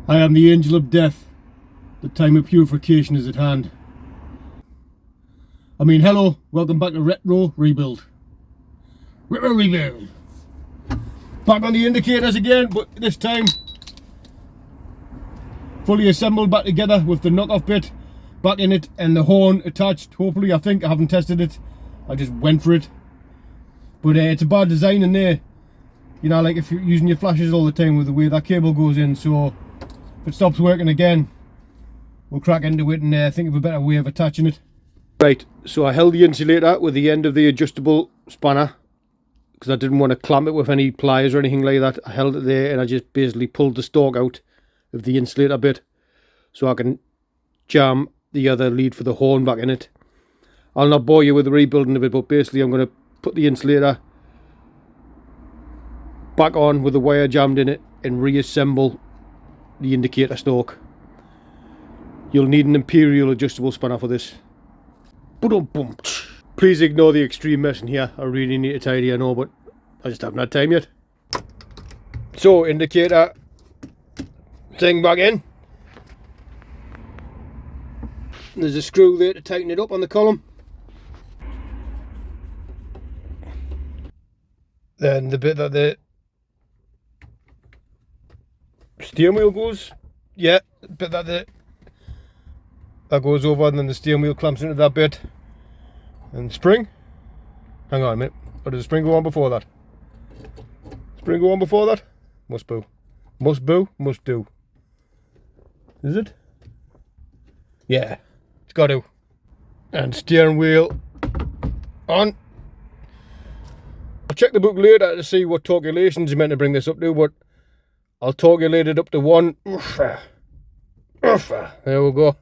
I am the angel of death. The time of purification is at hand. I mean, hello, welcome back to Retro Rebuild. Retro Rebuild. Back on the indicators again, but this time fully assembled back together with the knockoff bit back in it and the horn attached. Hopefully, I think. I haven't tested it. I just went for it. But it's a bad design in there. You know, like if you're using your flashes all the time with the way that cable goes in. So if it stops working again, we'll crack into it and think of a better way of attaching it. Right, so I held the insulator with the end of the adjustable spanner because I didn't want to clamp it with any pliers or anything like that. I held it there and I just basically pulled the stalk out of the insulator bit so I can jam the other lead for the horn back in it. I'll not bore you with the rebuilding of it, but basically I'm going to put the insulator back on with the wire jammed in it and reassemble the indicator stalk. You'll need an imperial adjustable spanner for this. Please ignore the extreme mess in here. I really need to tidy, I know, but I just haven't had time yet. So, indicator thing back in. There's a screw there to tighten it up on the column. Then the bit that the steering wheel goes, yeah, the bit that goes over, and then the steering wheel clamps into that bit. And spring, hang on a minute, or does the spring go on before that? Spring go on before that? Must do. Must do, must do. Is it? Yeah, it's got to. And steering wheel on. I'll check the book later to see what calculations you meant to bring this up to, but I'll calculate it up to 1. There we go.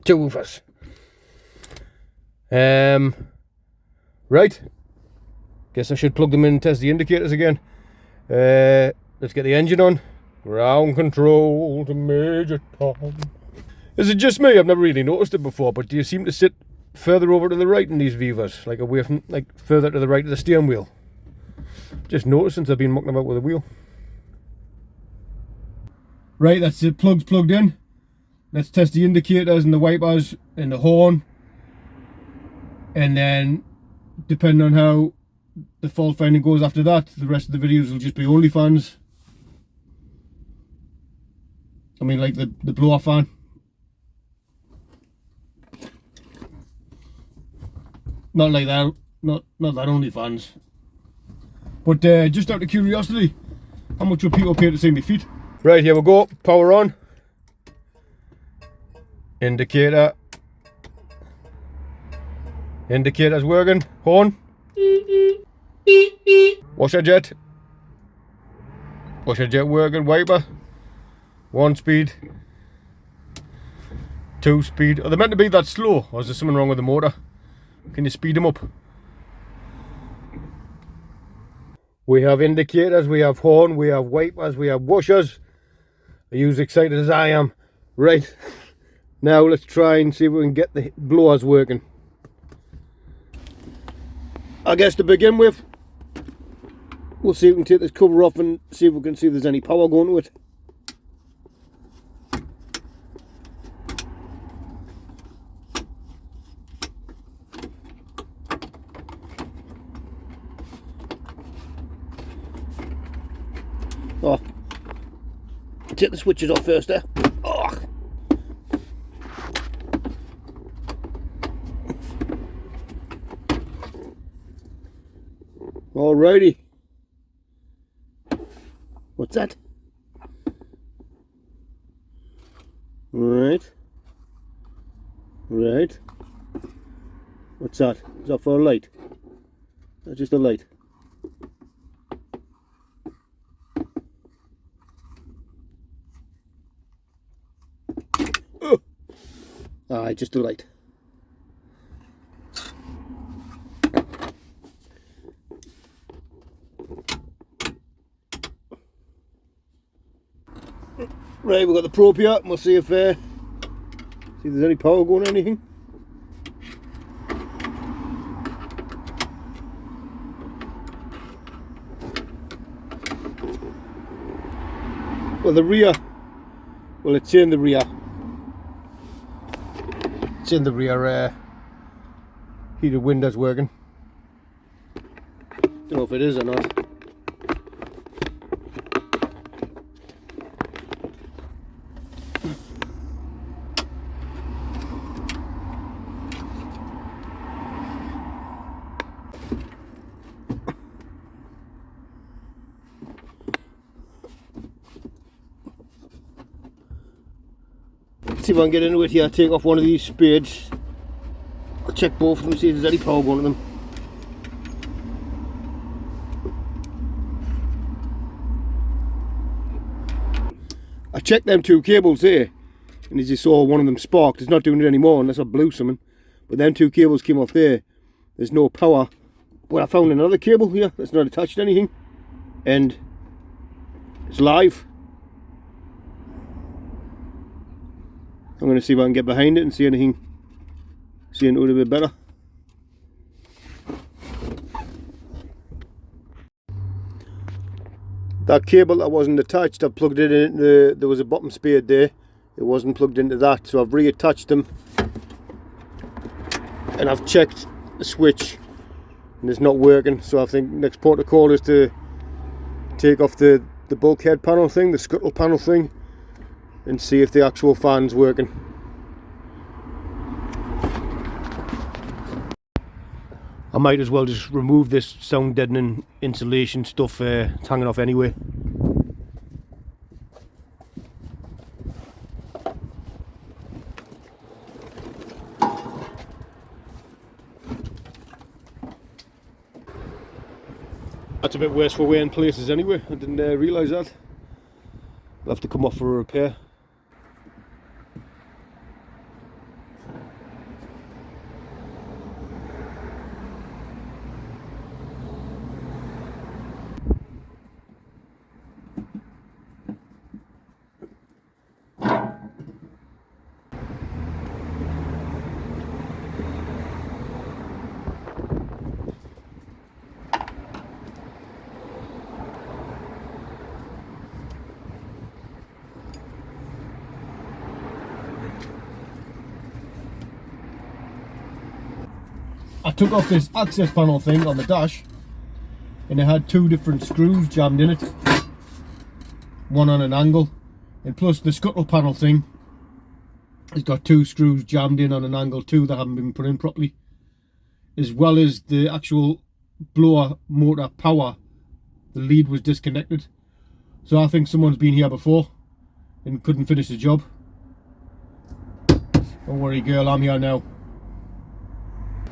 2 woofers. Right. Guess I should plug them in and test the indicators again. Let's get the engine on. Ground control to Major Tom. Is it just me? I've never really noticed it before, but do you seem to sit further over to the right in these Vivas? Like away from, like further to the right of the steering wheel? Just noticed since I've been mucking about with the wheel. Right, that's it. Plugs plugged in. Let's test the indicators and the wipers and the horn. And then, depending on how the fault finding goes after that, the rest of the videos will just be only fans. I mean, like the blow-off fan. Not like that, not that only fans. But just out of curiosity, how much would people pay to see me feet? Right, here we go. Power on. Indicator. Indicator's working. Horn. Washer jet. Washer jet working. Wiper. 1 speed. 2 speed. Are they meant to be that slow? Or is there something wrong with the motor? Can you speed them up? We have indicators, we have horn, we have wipers, we have washers. Are you as excited as I am? Right. Now let's try and see if we can get the blowers working. I guess to begin with, we'll see if we can take this cover off and see if we can see if there's any power going to it. Oh, take the switches off first there. Oh. Alrighty. What's that? Right. Right. What's that? Is that for a light? That's just a light. Aye, just a light. Right, we've got the probe here, and we'll see if there's any power going or anything. Well, the rear, well, it's in the rear. It's in the rear heated windows working. Don't know if it is or not. See if I can get into it here. Take off one of these spades. I'll check both of them, see if there's any power going to them. I checked them two cables there, and as you saw, one of them sparked. It's not doing it anymore unless I blew something. But them two cables came off there. There's no power. But I found another cable here that's not attached to anything, and it's live. I'm going to see if I can get behind it and see anything, see into it a bit better. That cable that wasn't attached, I plugged it in, there was a bottom spade there, it wasn't plugged into that, so I've reattached them and I've checked the switch and it's not working. So I think next port of call is to take off the bulkhead panel thing, the scuttle panel thing, and see if the actual fan's working. I might as well just remove this sound deadening insulation stuff, it's hanging off anyway. That's a bit worse for wear in places anyway, I didn't realise that. I'll have to come off for a repair. I took off this access panel thing on the dash and it had two different screws jammed in it, one on an angle, and plus the scuttle panel thing has got two screws jammed in on an angle too that haven't been put in properly, as well as the actual blower motor power, the lead was disconnected. So I think someone's been here before and couldn't finish the job. Don't worry girl, I'm here now.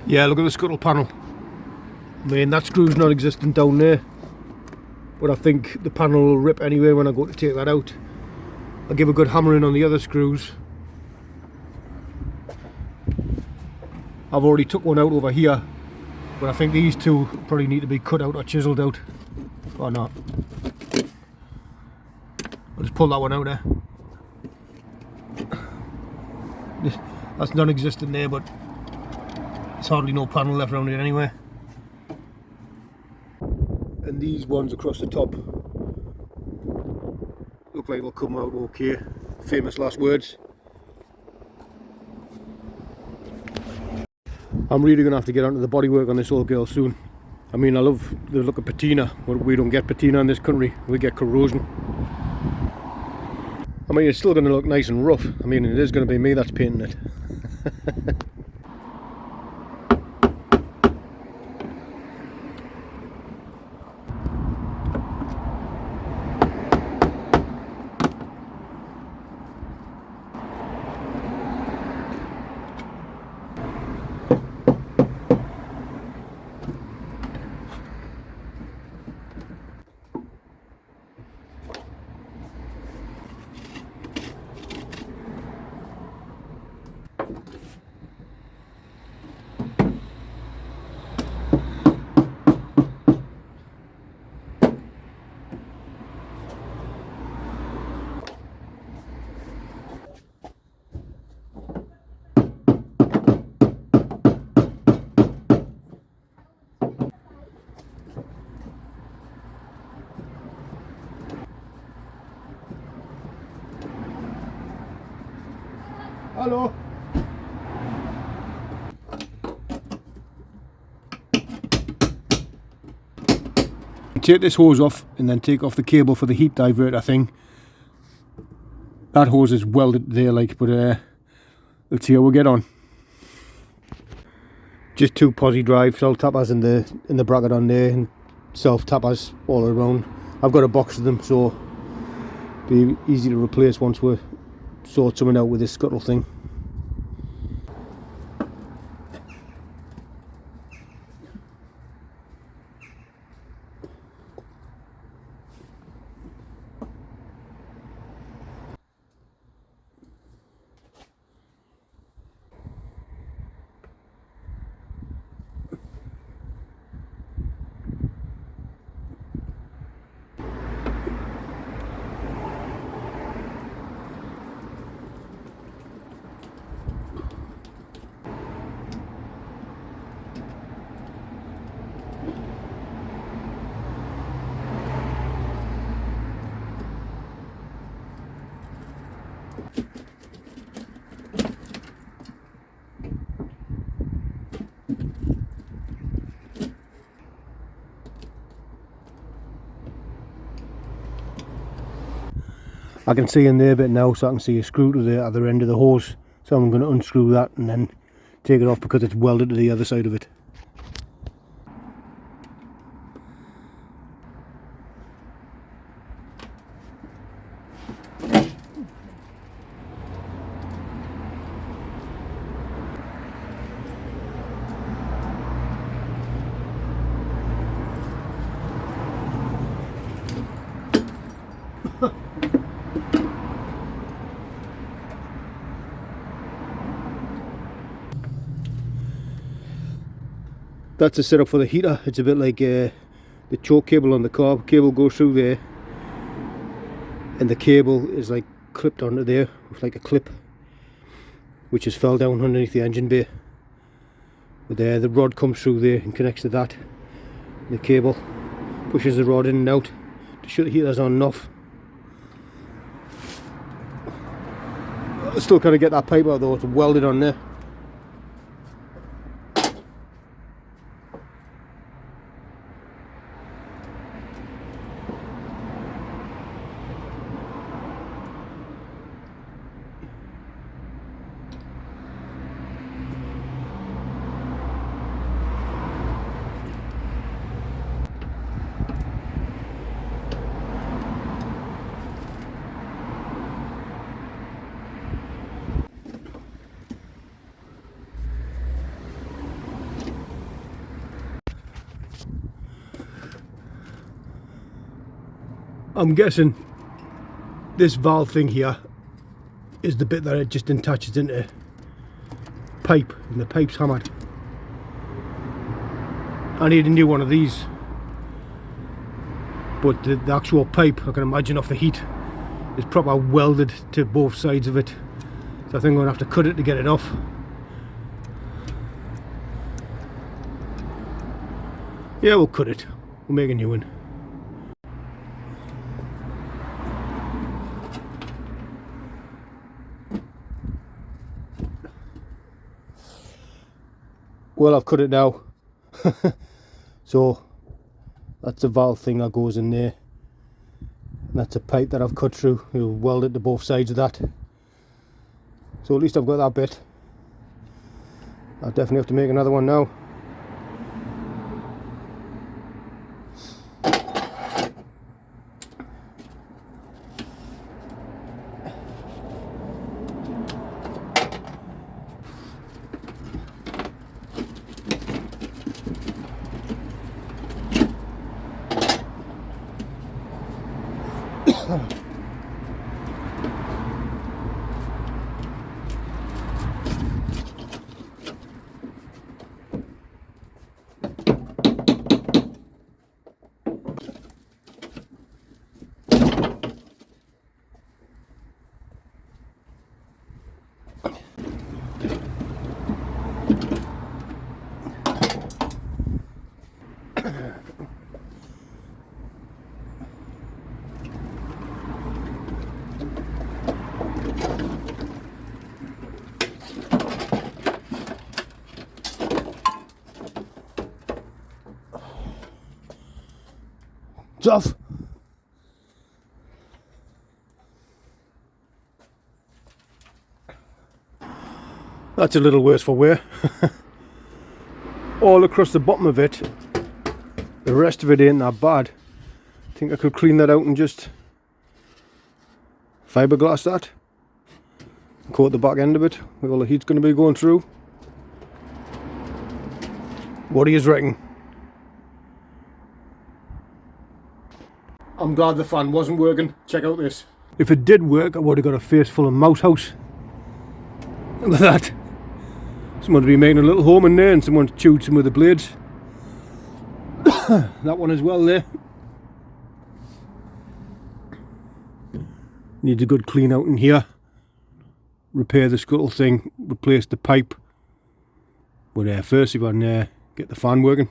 Yeah, look at the scuttle panel. I mean, that screw's not existent down there, but I think the panel will rip anyway when I go to take that out. I'll give a good hammering on the other screws. I've already took one out over here, but I think these two probably need to be cut out or chiseled out, or not. I'll just pull that one out there. That's non-existent there, but there's hardly no panel left around it anyway. And these ones across the top look like they'll come out okay. Famous last words. I'm really going to have to get onto the bodywork on this old girl soon. I mean, I love the look of patina, but we don't get patina in this country, we get corrosion. I mean, it's still going to look nice and rough. I mean, it is going to be me that's painting it. Hello. Take this hose off and then take off the cable for the heat diverter thing. That hose is welded there, like, but let's see how we get on. Just 2 posi drive self tappers in the bracket on there, and self tappers all around. I've got a box of them, so it'll be easy to replace once we sort something out with this Scuttle thing. I can see in there a bit now, so I can see a screw to the other end of the hose. So I'm going to unscrew that and then take it off because it's welded to the other side of it. That's the setup for the heater. It's a bit like the choke cable on the car. Cable goes through there, and the cable is like clipped onto there with like a clip, which has fell down underneath the engine bay. But the rod comes through there and connects to that. The cable pushes the rod in and out to shut the heaters on and off. I still can't get that pipe out though. It's welded on there. I'm guessing this valve thing here is the bit that it just attaches into pipe, and the pipe's hammered. I need a new one of these, but the actual pipe, I can imagine off the heat, is proper welded to both sides of it, so I think I'm going to have to cut it to get it off. Yeah, we'll cut it, we'll make a new one. Well, I've cut it now. So that's a valve thing that goes in there, and that's a pipe that I've cut through. We'll weld it to both sides of that, so at least I've got that bit. I'll definitely have to make another one now. off. That's a little worse for wear. All across the bottom of it. The rest of it ain't that bad. I think I could clean that out and just fiberglass that. Coat the back end of it where all the heat's going to be going through. What do you reckon? I'm glad the fan wasn't working. Check out this. If it did work, I would have got a face full of mouse house. Look at that. Someone's been making a little home in there and someone's chewed some of the blades. That one as well there. Needs a good clean out in here. Repair the scuttle thing, replace the pipe. But first we can get the fan working.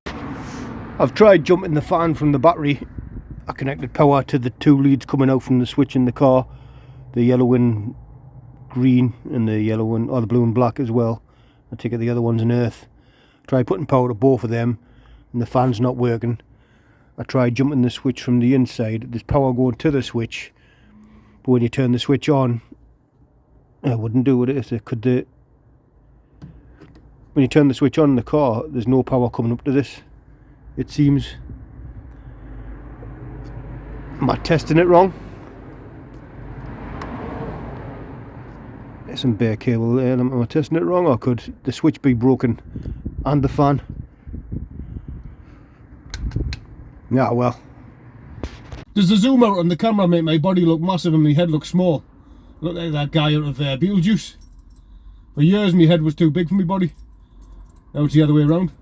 I've tried jumping the fan from the battery. I connected power to the two leads coming out from the switch in the car. The yellow and green and the yellow and, or the blue and black as well. I take it the other one's an earth. Tried putting power to both of them and the fan's not working. I tried jumping the switch from the inside. There's power going to the switch, but when you turn the switch on, I wouldn't do it if it could. When you turn the switch on in the car, there's no power coming up to this. It seems. Am I testing it wrong? There's some bare cable there. Am I testing it wrong, or could the switch be broken and the fan? Yeah, well. Does the zoom out on the camera make my body look massive and my head look small? Look like that guy out of Beetlejuice. For years my head was too big for my body. Now it's the other way around.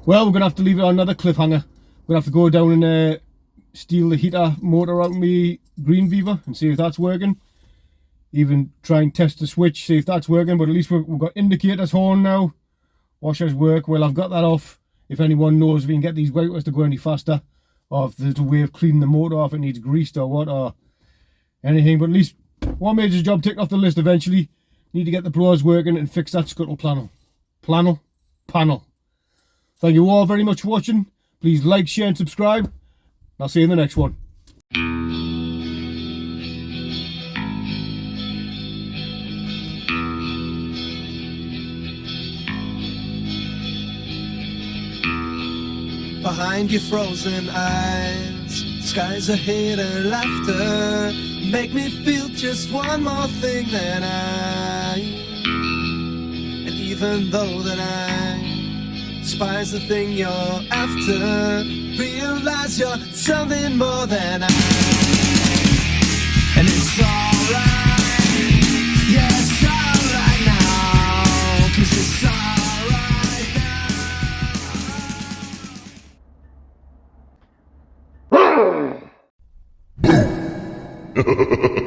Well, we're going to have to leave it on another cliffhanger. We're going to have to go down and steal the heater motor out of my Green Viva and see if that's working. Even try and test the switch, see if that's working, but at least we've got indicators on now. Washers work. Well, I've got that off. If anyone knows if we can get these wipers to go any faster, or if there's a way of cleaning the motor off, it needs greased or what, or anything. But at least one major job ticked off the list eventually. Need to get the blowers working and fix that scuttle panel. Thank you all very much for watching. Please like, share and subscribe. I'll see you in the next one. Behind your frozen eyes, skies are hid and laughter make me feel just one more thing than I. And even though that I despise the thing you're after, realize you're something more than I. And it's alright, yeah, it's alright now, 'cause it's alright now.